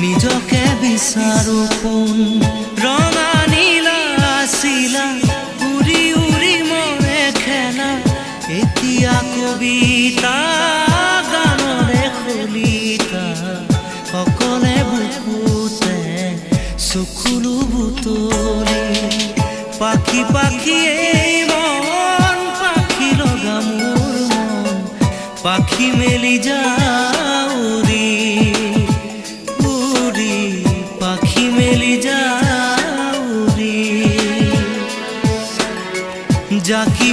নিজকে বিচাৰো কোন ৰঙা নীলা আছিলা উৰি উৰি মৰে খেলা এতিয়া কবিতা গানৰে খলিতা সকলে বুকুতে চকুলো বুটলি পাখি পাখিয়ে মন পাখি লগা মোৰ মন পাখি মেলি যাউৰি উৰি পাখি মেলি যাউৰি জাকি